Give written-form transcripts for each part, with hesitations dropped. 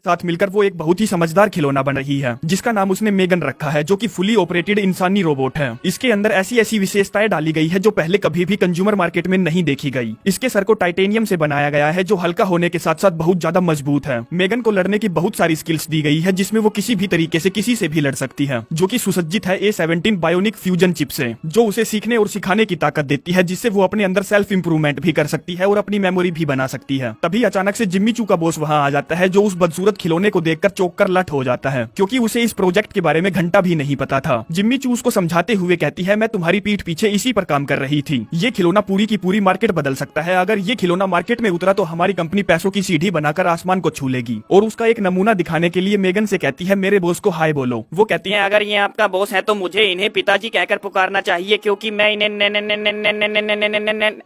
साथ मिलकर वो एक बहुत ही समझदार खिलौना बन रही है, जिसका नाम उसने मेगन रखा है, जो कि फुली ऑपरेटेड इंसानी रोबोट है। इसके अंदर ऐसी ऐसी विशेषताएं डाली गई है जो पहले कभी भी कंज्यूमर मार्केट में नहीं देखी गई। इसके सर को टाइटेनियम से बनाया गया है, जो हल्का होने के साथ साथ बहुत ज्यादा मजबूत है। मेगन को लड़ने की बहुत सारी स्किल्स दी गई है, जिसमें वो किसी भी तरीके से किसी से भी लड़ सकती है, जो कि सुसज्जित है A17 बायोनिक फ्यूजन चिप से, जो उसे सीखने और सिखाने की ताकत देती है, जिससे वो अपने अंदर सेल्फ इंप्रूवमेंट भी कर सकती है और अपनी मेमोरी भी बना सकती है। तभी अचानक से जिम्मी चू का बॉस वहां आ जाता है, जो उस बदसूरत खिलौने को देखकर चौंक कर लट हो जाता है, क्योंकि उसे इस प्रोजेक्ट के बारे में घंटा भी नहीं पता था। जिम्मी चू उसको समझाते हुए कहती है, मैं तुम्हारी पीठ पीछे इसी पर काम कर रही थी। ये खिलौना पूरी की पूरी मार्केट बदल सकता है। अगर ये खिलौना मार्केट में उतरा तो हमारी कंपनी पैसों की सीढ़ी बनाकर आसमान को छू लेगी। और उसका एक नमूना दिखाने के लिए मेगन से कहती है, मेरे बॉस को हाय बोलो। वो कहती है, अगर ये आपका बॉस है तो मुझे इन्हें पिताजी कहकर पुकारना चाहिए, क्योंकि मैं इन्हें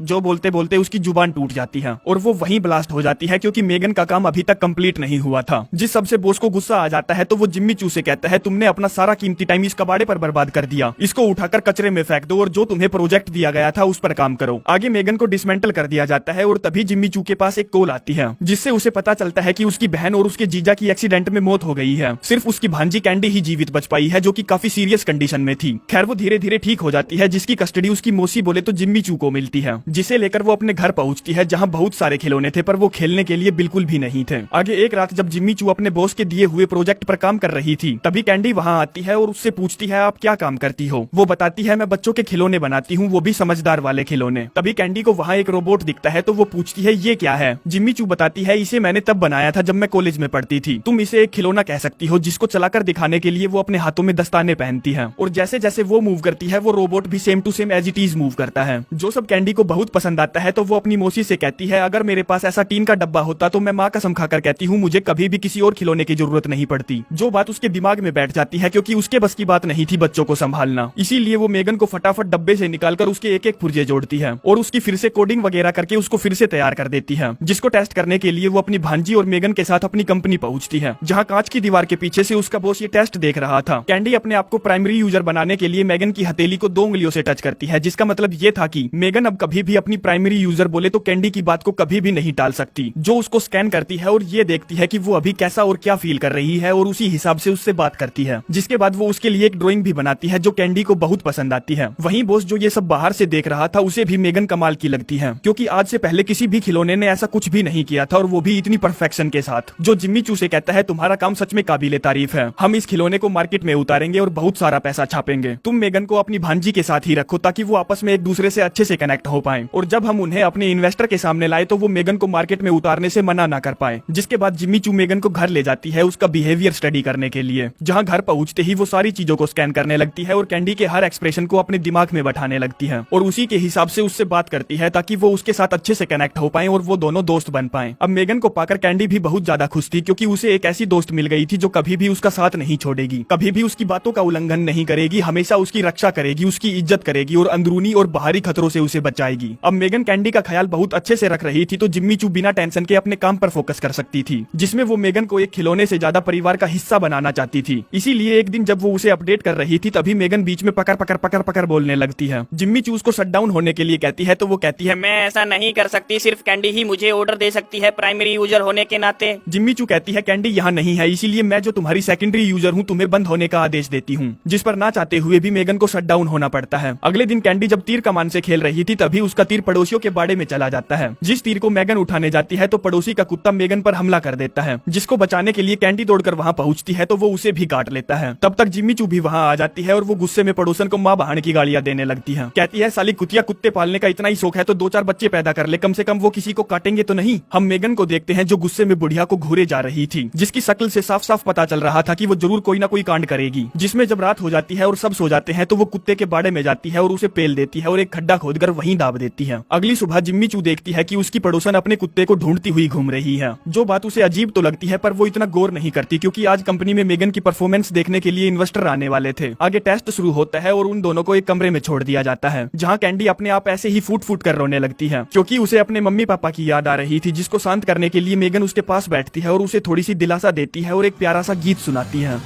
जो बोलते बोलते उसकी जुबान टूट जाती है और वो वहीं ब्लास्ट हो जाती है, क्योंकि मेगन का काम अभी तक कंप्लीट नहीं हुआ था। जिस सबसे बॉस को गुस्सा आ जाता है तो वो जिम्मी चू से कहता है, तुमने अपना सारा कीमती टाइम इस कबाड़े पर बर्बाद कर दिया। इसको उठाकर कचरे में फेंक दो और जो तुम्हें प्रोजेक्ट दिया गया था उस पर काम करो। आगे मेगन को डिसमेंटल कर दिया जाता है और तभी जिम्मी चू के पास एक कॉल आती है, जिससे उसे पता चलता है कि उसकी बहन और उसके जीजा की एक्सीडेंट में मौत हो गई है। सिर्फ उसकी भांजी कैंडी ही जीवित बच पाई है, जो कि काफी सीरियस कंडीशन में थी। खैर वो धीरे धीरे ठीक हो जाती है, जिसकी कस्टडी उसकी मौसी बोले तो जिम्मी चू को मिलती है, जिसे लेकर वो अपने घर पहुंचती है, जहां बहुत सारे खिलौने थे पर वो खेलने के लिए बिल्कुल भी नहीं थे। आगे एक रात जब जिम्मी चू अपने बॉस के दिए हुए प्रोजेक्ट पर काम कर रही थी, तभी कैंडी वहां आती है और उससे पूछती है, आप क्या काम करती हो? वो बताती है, मैं बच्चों के खिलौने बनाती हूँ, वो भी समझदार वाले खिलौने। तभी कैंडी को वहाँ एक रोबोट दिखता है तो वो पूछती है, ये क्या है? जिम्मी चू बताती है, इसे मैंने तब बनाया था जब मैं कॉलेज में पढ़ती थी। तुम इसे एक खिलौना कह सकती हो, जिसको चलाकर दिखाने के लिए वो अपने हाथों में दस्ताने पहनती है, और जैसे जैसे वो मूव करती है वो रोबोट भी same to same as it is move करता है, जो सब कैंडी को बहुत पसंद आता है। तो वो अपनी मौसी से कहती है, अगर मेरे पास ऐसा टीन का डब्बा होता तो मैं माँ कसम खाकर कहती हूँ मुझे कभी भी किसी और खिलौने की जरूरत नहीं पड़ती। जो बात उसके दिमाग में बैठ जाती है, क्योंकि उसके बस की बात नहीं थी बच्चों को संभालना। इसीलिए वो मेगन को फटाफट डब्बे से निकालकर उसके एक एक पुर्जे जोड़ती है और उसकी फिर से कोडिंग वगैरह करके उसको फिर से तैयार कर देती है, जिसको टेस्ट करने के लिए वो अपनी भांजी और मेगन के साथ अपनी कंपनी पहुंचती है, जहां कांच की दीवार के पीछे से उसका बॉस ये टेस्ट देख रहा था। कैंडी अपने आप को प्राइमरी यूजर बनाने के लिए मेगन की हथेली को 2 उंगलियों से टच करती है, जिसका मतलब ये था कि मेगन अब कभी भी अपनी प्राइमरी यूजर बोले तो कैंडी की बात को कभी भी नहीं टाल सकती, जो उसको स्कैन करती है और ये देखती है कि वो अभी कैसा और क्या फील कर रही है और उसी हिसाब से उससे बात करती है। जिसके बाद वो उसके लिए एक ड्राइंग भी बनाती है, जो कैंडी को बहुत पसंद आती है। वहीं बॉस जो ये सब बाहर से देख रहा था, उसे भी मेगन कमाल की लगती है, क्योंकि आज से पहले किसी भी खिलौने ने ऐसा कुछ भी नहीं किया था, और वो भी इतनी परफेक्शन के साथ। जो जिम्मी चू से कहता है, तुम्हारा काम सच में काबिले तारीफ है, हम इस खिलौने को मार्केट में उतारेंगे और बहुत सारा पैसा छापेंगे। तुम मेगन को अपनी भांजी के साथ ही रखो ताकि वो आपस में एक दूसरे से अच्छे से कनेक्ट हो पाए, और जब हम उन्हें अपने इन्वेस्टर के सामने लाए तो वो मेगन को मार्केट में उतारने से मना ना कर पाए। जिसके बाद जिम्मी चू मेगन को घर ले जाती है उसका बिहेवियर स्टडी करने के लिए, जहां घर पहुंचते ही वो सारी चीजों को स्कैन करने लगती है और कैंडी के हर एक्सप्रेशन को अपने दिमाग में बैठाने लगती है, और उसी के हिसाब से उससे बात करती है ताकि वो उसके साथ अच्छे से कनेक्ट हो पाए और वो दोनों दोस्त बन पाए। अब मेगन को पाकर कैंडी भी बहुत ज्यादा खुश थी, क्योंकि उसे एक ऐसी दोस्त मिल गई थी जो कभी भी उसका साथ नहीं छोड़ेगी, कभी भी उसकी बातों का उल्लंघन नहीं करेगी, हमेशा उसकी रक्षा करेगी, उसकी इज्जत करेगी और अंदरूनी और बाहरी खतरों से उसे बचाएगी। अब मेगन कैंडी का ख्याल बहुत अच्छे से रख रही थी, तो जिम्मी चू बिना टेंशन के अपने काम पर फोकस कर सकती थी, जिसमें वो मेगन को एक खिलौने से ज्यादा परिवार का हिस्सा बनाना चाहती थी। इसीलिए एक दिन जब वो उसे अपडेट कर रही थी, तभी मेगन बीच में पकड़ पकड़ पकड़ पकड़ बोलने लगती है। जिम्मी चू उसको शट डाउन होने के लिए कहती है, तो वो कहती है, मैं ऐसा नहीं कर सकती, सिर्फ कैंडी ही मुझे ऑर्डर दे सकती है प्राइमरी यूजर होने के नाते। जिम्मी चू कहती है, कैंडी यहाँ नहीं है, इसीलिए मैं जो तुम्हारी सेकेंडरी यूजर हूँ तुम्हें बंद होने का आदेश देती हूँ, जिस पर ना चाहते हुए भी मेगन को शट डाउन होना पड़ता है। अगले दिन कैंडी जब तीर कमान से खेल रही थी, तभी उसका तीर पड़ोसियों के बाड़े में चला जाता है। जिस तीर को मेगन उठाने जाती है तो पड़ोसी का कुत्ता मेगन पर हमला कर देता है, जिसको बचाने के लिए कैंडी दौड़कर वहाँ पहुँचती है तो वो उसे भी काट लेता है। तब तक जिम्मी चू भी वहाँ आ जाती है और वो गुस्से में पड़ोसन को माँ बहाने की गालियाँ देने लगती है। कहती है, साली कुतिया, कुत्ते पालने का इतना ही शौक है तो 2-4 बच्चे पैदा कर ले, कम से कम वो किसी को काटेंगे तो नहीं। हम मेगन को देखते हैं जो गुस्से में बुढ़िया को घूरे जा रही थी, जिसकी शक्ल से साफ साफ पता चल रहा था कि वो जरूर कोई ना कोई कांड करेगी। जिसमें जब रात हो जाती है और सब सो जाते हैं तो वो कुत्ते के बाड़े में जाती है और उसे पेल देती है और एक खड्डा खोदकर वहीं दाब देती है। अगली सुबह जिम्मी चू देखती है कि उसकी पड़ोसन अपने कुत्ते को ढूंढती हुई घूम रही है, जो बात उसे अजीब तो लगती है पर वो इतना गौर नहीं करती, क्योंकि आज कंपनी में मेगन की परफॉर्मेंस देखने के लिए इन्वेस्टर आने वाले थे। आगे टेस्ट शुरू होता है और उन दोनों को एक कमरे में छोड़ दिया जाता है, जहाँ कैंडी अपने आप ऐसे ही फूट फूट कर रोने लगती है, क्योंकि उसे अपने मम्मी पापा की याद आ रही थी, जिसको शांत करने के लिए मेगन उसके पास बैठती है और उसे थोड़ी सी दिलासा देती है और एक प्यारा सा गीत सुनाती है।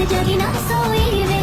जागी ना सोई वे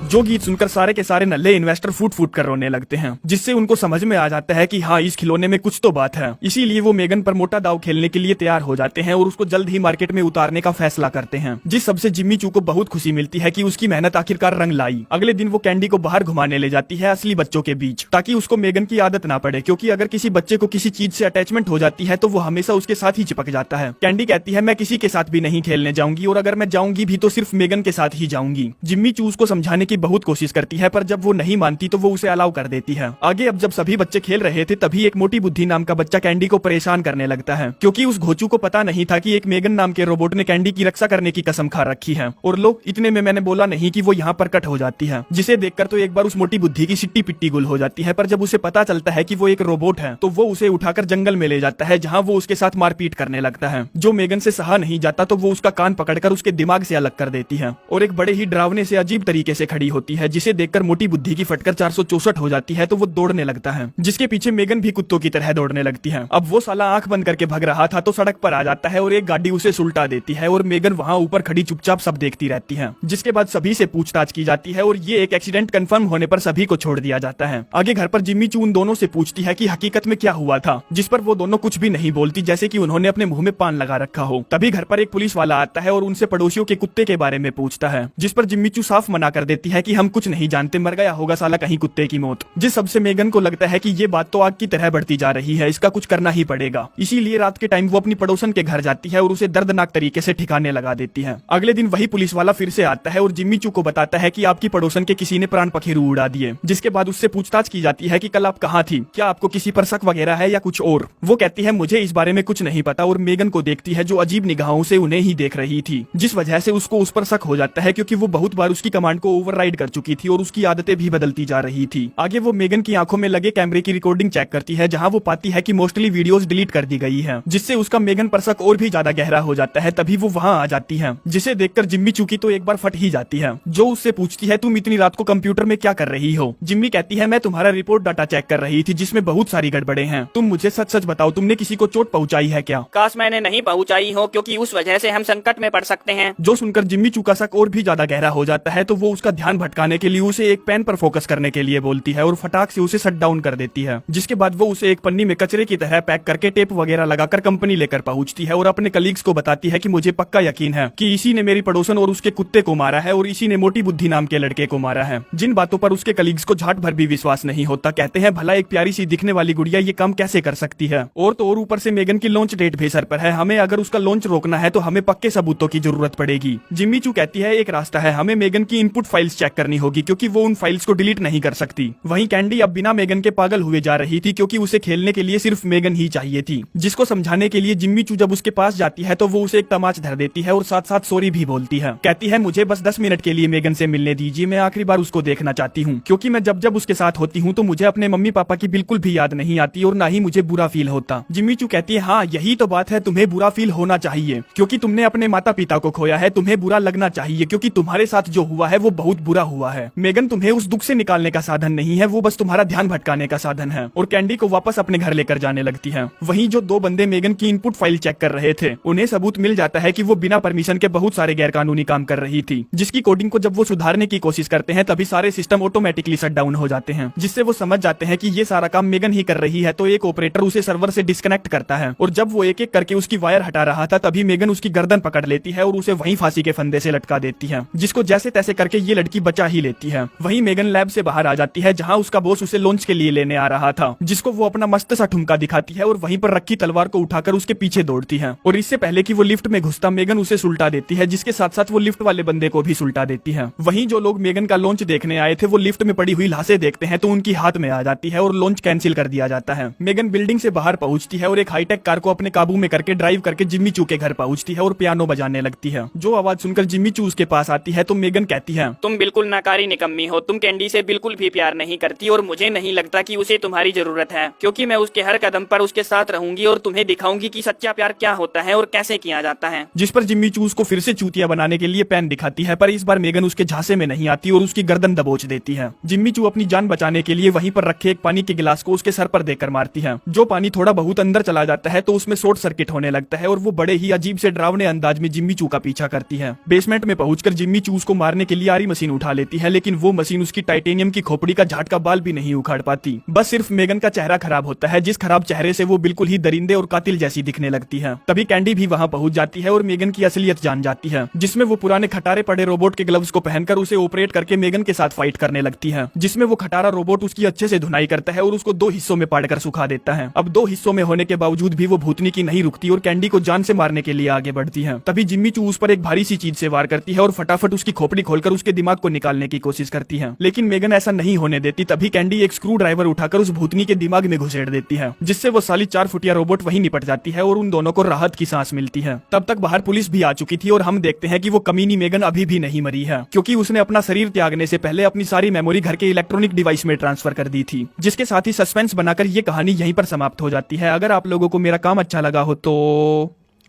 जो गीत सुनकर सारे के सारे नल्ले इन्वेस्टर फूट फूट कर रोने लगते हैं, जिससे उनको समझ में आ जाता है कि हाँ, इस खिलौने में कुछ तो बात है। इसीलिए वो मेगन पर मोटा दाव खेलने के लिए तैयार हो जाते हैं और उसको जल्द ही मार्केट में उतारने का फैसला करते हैं, जिस सबसे जिम्मी चू को बहुत खुशी मिलती है कि उसकी मेहनत आखिरकार रंग लाई। अगले दिन वो कैंडी को बाहर घुमाने ले जाती है असली बच्चों के बीच, ताकि उसको मेगन की आदत ना पड़े, क्योंकि अगर किसी बच्चे को किसी चीज से अटैचमेंट हो जाती है तो वो हमेशा उसके साथ ही चिपक जाता है। कैंडी कहती है मैं किसी के साथ भी नहीं खेलने जाऊंगी, और अगर मैं जाऊंगी भी तो सिर्फ मेगन के साथ ही जाऊंगी। जिम्मी चू उसको समझाने की बहुत कोशिश करती है, पर जब वो नहीं मानती तो वो उसे अलाउ कर देती है। आगे अब जब सभी बच्चे खेल रहे थे तभी एक मोटी बुद्धि नाम का बच्चा कैंडी को परेशान करने लगता है, क्योंकि उस घोचू को पता नहीं था कि एक मेगन नाम के रोबोट ने कैंडी की रक्षा करने की कसम खा रखी है। और लो, इतने में मैंने बोला नहीं कि वो यहाँ पर कट हो जाती है, जिसे देखकर तो एक बार उस मोटी बुद्धि की सिट्टी पिट्टी गुल हो जाती है। पर जब उसे पता चलता है कि वो एक रोबोट है तो वो उसे उठाकर जंगल में ले जाता है, जहाँ वो उसके साथ मारपीट करने लगता है। जो मेगन से सहा नहीं जाता तो वो उसका कान पकड़कर उसके दिमाग से अलग कर देती है और एक बड़े ही डरावने से अजीब तरीके से खड़ी होती है, जिसे देखकर मोटी बुद्धि की फटकर 464 हो जाती है। तो वो दौड़ने लगता है, जिसके पीछे मेगन भी कुत्तों की तरह दौड़ने लगती है। अब वो साला आंख बंद करके भाग रहा था तो सड़क पर आ जाता है और एक गाड़ी उसे सुलटा देती है और मेगन वहाँ ऊपर खड़ी चुपचाप सब देखती रहती है। जिसके बाद सभी से पूछताछ की जाती है और ये एक एक्सीडेंट कंफर्म होने पर सभी को छोड़ दिया जाता है। आगे घर पर जिम्मी चू उन दोनों से पूछती है कि हकीकत में क्या हुआ था, जिस पर वो दोनों कुछ भी नहीं बोलती, जैसे कि उन्होंने अपने मुंह में पान लगा रखा हो। तभी घर पर एक पुलिस वाला आता है और उनसे पड़ोसियों के कुत्ते के बारे में पूछता है, जिस पर जिम्मी चू साफ मना कर देती है कि हम कुछ नहीं जानते, मर गया होगा साला कहीं कुत्ते की मौत। जिस सबसे मेगन को लगता है कि ये बात तो आग की तरह बढ़ती जा रही है, इसका कुछ करना ही पड़ेगा। इसीलिए रात के टाइम वो अपनी पड़ोसन के घर जाती है और उसे दर्दनाक तरीके से ठिकाने लगा देती है। अगले दिन वही पुलिस वाला फिर से आता है और जिम्मी चू को बताता है कि आपकी पड़ोसन के किसी ने प्राण पखेरु उड़ा दिए। जिसके बाद उससे पूछताछ की जाती है कि कल आप कहाँ थी, क्या आपको किसी पर शक वगैरह है या कुछ और। वो कहती है मुझे इस बारे में कुछ नहीं पता, और मेगन को देखती है जो अजीब निगाहों से उन्हें ही देख रही थी, जिस वजह से उसको उस पर शक हो जाता है, क्योंकि वो बहुत बार उसकी कमांड को ओवरराइड कर चुकी थी और उसकी आदतें भी बदलती जा रही थी। आगे वो मेगन की आंखों में लगे कैमरे की रिकॉर्डिंग चेक करती है, जहाँ वो पाती है कि मोस्टली वीडियोस डिलीट कर दी गई है, जिससे उसका मेगन पर शक और भी ज्यादा गहरा हो जाता है। तभी वो वहाँ आ जाती है, जिसे देखकर जिम्मी चू की तो एक बार फट ही जाती है, जो उससे पूछती है तुम इतनी रात को कंप्यूटर में क्या कर रही हो। जिम्मी कहती है मैं तुम्हारा रिपोर्ट डाटा चेक कर रही थी, जिसमें बहुत सारी गड़बड़े हैं। तुम मुझे सच सच बताओ, तुमने किसी को चोट पहुंचाई है क्या। काश मैंने नहीं पहुंचाई हो, क्योंकि उस वजह से हम संकट में पड़ सकते हैं। जो सुनकर जिम्मी चू का शक और भी ज्यादा गहरा हो जाता है, तो वो उसका ध्यान भटकाने के लिए उसे एक पेन पर फोकस करने के लिए बोलती है और फटाक से उसे शट डाउन कर देती है। जिसके बाद वो उसे एक पन्नी में कचरे की तरह पैक करके टेप वगैरह लगाकर कंपनी लेकर पहुंचती है और अपने कलीग्स को बताती है कि मुझे पक्का यकीन है कि इसी ने मेरी पड़ोसन और उसके कुत्ते को मारा है और इसी ने मोटी बुद्धि नाम के लड़के को मारा है। जिन बातों पर उसके कलीग्स को झाट भर भी विश्वास नहीं होता। कहते हैं भला एक प्यारी सी दिखने वाली गुड़िया ये काम कैसे कर सकती है, और तो और ऊपर से मेगन की लॉन्च डेट भी सर पर है, हमें अगर उसका लॉन्च रोकना है तो हमें पक्के सबूतों की जरूरत पड़ेगी। जिम्मी चू कहती है एक रास्ता है, हमें मेगन की इनपुट फाइल्स चेक करनी होगी, क्योंकि वो उन फाइल्स को डिलीट नहीं कर सकती। वहीं कैंडी अब बिना मेगन के पागल हुए जा रही थी, क्योंकि उसे खेलने के लिए सिर्फ मेगन ही चाहिए थी। जिसको समझाने के लिए जिम्मी चू जब उसके पास जाती है तो वो उसे एक तमाच धर देती है और साथ साथ सॉरी भी बोलती है। कहती है मुझे बस 10 मिनट के लिए मेगन से मिलने दीजिए, मैं आखिरी बार उसको देखना चाहती हूँ, क्योंकि मैं जब जब उसके साथ होती हूँ तो मुझे अपने मम्मी पापा की बिल्कुल भी याद नहीं आती और ना ही मुझे बुरा फील होता। जिम्मी चू कहती है हाँ यही तो बात है, तुम्हें बुरा फील होना चाहिए, क्योंकि तुमने अपने माता पिता को खोया है। तुम्हें बुरा लगना चाहिए, क्योंकि तुम्हारे साथ जो हुआ है वो बहुत बुरा हुआ है। मेगन तुम्हें उस दुख से निकालने का साधन नहीं है, वो बस तुम्हारा ध्यान भटकाने का साधन है। और कैंडी को वापस अपने घर लेकर जाने लगती है। वहीं जो दो बंदे मेगन की इनपुट फाइल चेक कर रहे थे, उन्हें सबूत मिल जाता है कि वो बिना परमिशन के बहुत सारे गैरकानूनी काम कर रही थी, जिसकी कोडिंग को जब वो सुधारने की कोशिश करते हैं तभी सारे सिस्टम ऑटोमेटिकली शट डाउन हो जाते हैं, जिससे वो समझ जाते हैं कि ये सारा काम मेगन ही कर रही है। तो एक ऑपरेटर उसे सर्वर से डिस्कनेक्ट करता है और जब वो एक एक करके उसकी वायर हटा रहा था तभी मेगन उसकी गर्दन पकड़ लेती है और उसे वहीं फांसी के फंदे से लटका देती है, जिसको जैसे तैसे करके ये लड़की बचा ही लेती है। वहीं मेगन लैब से बाहर आ जाती है, जहाँ उसका बॉस उसे लॉन्च के लिए लेने आ रहा था, जिसको वो अपना मस्त सा ठुमका दिखाती है और वहीं पर रखी तलवार को उठाकर उसके पीछे दौड़ती है। और इससे पहले कि वो लिफ्ट में घुसता मेगन उसे सुलटा देती है, जिसके साथ साथ वो लिफ्ट वाले बंदे को भी सुलटा देती है। वहीं जो लोग मेगन का लॉन्च देखने आए थे वो लिफ्ट में पड़ी हुई लाशें देखते हैं तो उनकी हाथ में आ जाती है और लॉन्च कैंसिल कर दिया जाता है। मेगन बिल्डिंग से बाहर पहुंचती है और एक हाईटेक कार को अपने काबू में करके ड्राइव करके जिम्मी चू के घर पहुंचती है और पियानो बजाने लगती है। जो आवाज सुनकर जिम्मी चू उसके पास आती है तो मेगन कहती है तुम बिल्कुल नाकारी निकम्मी हो, तुम कैंडी से बिल्कुल भी प्यार नहीं करती और मुझे नहीं लगता कि उसे तुम्हारी जरूरत है, क्योंकि मैं उसके हर कदम पर उसके साथ रहूंगी और तुम्हें दिखाऊंगी कि सच्चा प्यार क्या होता है और कैसे किया जाता है। जिस पर जिम्मी चू उसको फिर से चूतिया बनाने के लिए पेन दिखाती है, पर इस बार मेगन उसके झांसे में नहीं आती और उसकी गर्दन दबोच देती है। जिम्मी चू अपनी जान बचाने के लिए वहीं पर रखे एक पानी के गिलास को उसके सर पर देकर मारती है। जो पानी थोड़ा बहुत अंदर चला जाता है तो उसमें शॉर्ट सर्किट होने लगता है और वो बड़े ही अजीब से डरावने अंदाज में जिम्मी चू का पीछा करती है। बेसमेंट में पहुंचकर जिम्मी चू उसको मारने के लिए आरी मशीन उठा लेती है, लेकिन वो मशीन उसकी टाइटेनियम की खोपड़ी का झाटका बाल भी नहीं उखाड़ पाती। बस सिर्फ मेगन का चेहरा खराब होता है, जिस खराब चेहरे से वो बिल्कुल ही दरिंदे और कातिल जैसी दिखने लगती है। तभी कैंडी भी वहाँ पहुंच जाती है और मेगन की असलियत जान जाती है, जिसमें वो पुराने खटारे पड़े रोबोट के ग्लव्स को पहनकर उसे ऑपरेट करके मेगन के साथ फाइट करने लगती है, जिसमें वो खटारा रोबोट उसकी अच्छे से धुनाई करता है और उसको 2 हिस्सों में पाड़कर सुखा देता है। अब 2 हिस्सों में होने के बावजूद भी वो भूतनी की नहीं रुकती और कैंडी को जान से मारने के लिए आगे बढ़ती है। तभी जिम्मी चू उस पर एक भारी सी चीज से वार करती है और फटाफट उसकी खोपड़ी खोलकर उसके दिमाग को निकालने की कोशिश करती है, लेकिन मेगन ऐसा नहीं होने देती। तभी कैंडी एक स्क्रू ड्राइवर उठाकर उस भूतनी के दिमाग में घुसेड़ देती है, जिससे वो साली 4 फुटिया रोबोट वहीं निपट जाती है और उन दोनों को राहत की सांस मिलती है। तब तक बाहर पुलिस भी आ चुकी थी और हम देखते हैं कि वो कमीनी मेगन अभी भी नहीं मरी है, क्योंकि उसने अपना शरीर त्यागने से पहले अपनी सारी मेमोरी घर के इलेक्ट्रॉनिक डिवाइस में ट्रांसफर कर दी थी। जिसके साथ ही सस्पेंस बनाकर ये कहानी यहीं पर समाप्त हो जाती है। अगर आप लोगों को मेरा काम अच्छा लगा हो तो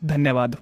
धन्यवाद।